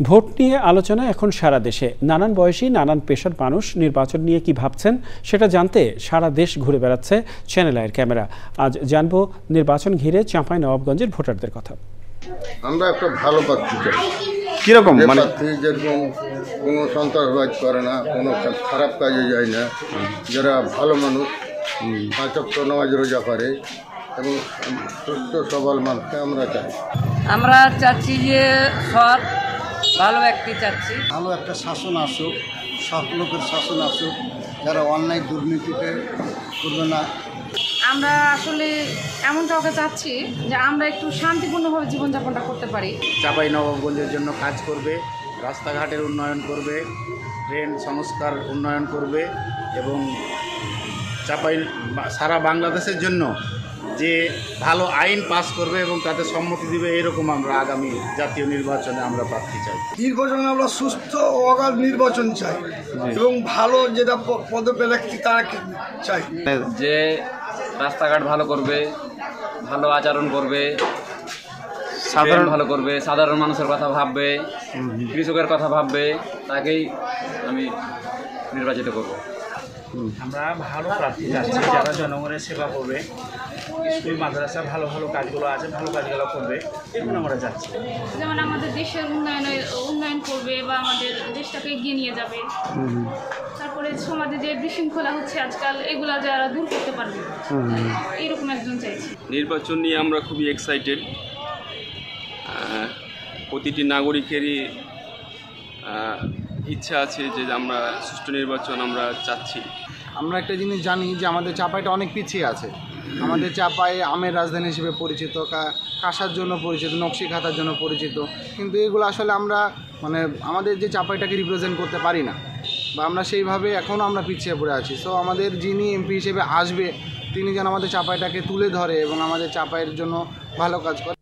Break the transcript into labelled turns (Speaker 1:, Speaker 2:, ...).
Speaker 1: Vote নিয়ে আলোচনা এখন সারা দেশে। নানান বয়সী নানান পেশার মানুষ নির্বাচন নিয়ে কি ভাবছেন সেটা জানতে সারা দেশ ঘুরে বেড়াচ্ছে চ্যানেল আইয়ের ক্যামেরা। আজ জানবো নির্বাচন ঘিরে চাঁপাইনবাবগঞ্জের ভোটারদের কথা।
Speaker 2: আমরা একটা ভালো প্রার্থী চাই।
Speaker 3: কিরকম মানে
Speaker 2: যেরকম কোনো সন্ত্রাসবাদ করে না, কোনো খারাপ কাজে যায় না, যারা ভালো মানুষ, পাঁচ ওয়াক্ত নামাজ রোজা করে এবং সুস্থ সবল মানুষকে আমরা চাই।
Speaker 4: আমরা চাচ্ছি যে সৎ ভালো ব্যক্তি চাচ্ছি।
Speaker 5: ভালো একটা শাসন আসুক, সৎ লোকের শাসন আসুক, যারা অন্যায় দুর্নীতিতে করবে না।
Speaker 6: আমরা আসলে এমন কাউকে চাচ্ছি যে আমরা একটু শান্তিপূর্ণভাবে জীবনযাপনটা করতে পারি।
Speaker 7: চাঁপাইনবাবগঞ্জের জন্য কাজ করবে, রাস্তাঘাটের উন্নয়ন করবে, ট্রেন সংস্কার উন্নয়ন করবে এবং সারা বাংলাদেশের জন্য যে ভালো আইন পাস করবে এবং তাতে সম্মতি দিবে, এরকম আমরা আগামী জাতীয় নির্বাচনে আমরা প্রার্থী চাই।
Speaker 8: নির্বাচনে আমরা সুস্থ ও অগাধ নির্বাচন চাই এবং ভালো যেটা পদপ্রার্থী তারা চাই,
Speaker 9: যে রাস্তাঘাট ভালো করবে, ভালো আচরণ করবে, সাধারণ ভালো করবে, সাধারণ মানুষের কথা ভাববে, কৃষকের কথা ভাববে, তাকেই আমি নির্বাচিত করব।
Speaker 7: আমরা ভালো প্রার্থী চাচ্ছি যারা জনগণের সেবা করবে, স্কুল মাদ্রাসা ভালো ভালো কাজগুলো আছে ভালো কাজগুলো করবে, এগুলো আমরা চাচ্ছি।
Speaker 6: যেমন আমাদের দেশের উন্নয়ন করবে বা আমাদের দেশটাকে এগিয়ে নিয়ে যাবে। তারপরে সমাজে যে বিশৃঙ্খলা হচ্ছে আজকাল, এগুলা যারা দূর করতে পারবে, এইরকম একজন চাইছি।
Speaker 10: নির্বাচন নিয়ে আমরা খুবই এক্সাইটেড। প্রতিটি নাগরিকেরই ইচ্ছা আছে যে আমরা সুষ্ঠু নির্বাচন আমরা চাচ্ছি।
Speaker 5: আমরা একটা জিনিস জানি যে আমাদের চাঁপাইটা অনেক পিছিয়ে আছে। আমাদের চাঁপাই আমের রাজধানী হিসেবে পরিচিত, কাঁসার জন্য পরিচিত, নকশি খাতার জন্য পরিচিত, কিন্তু এগুলো আসলে আমরা মানে আমাদের যে চাঁপাইটাকে রিপ্রেজেন্ট করতে পারি না, বা আমরা সেইভাবে এখনও আমরা পিছিয়ে পড়ে আছি। সো আমাদের যিনি এমপি হিসেবে আসবে তিনি যেন আমাদের চাঁপাইটাকে তুলে ধরে এবং আমাদের চাঁপাইয়ের জন্য ভালো কাজ করে।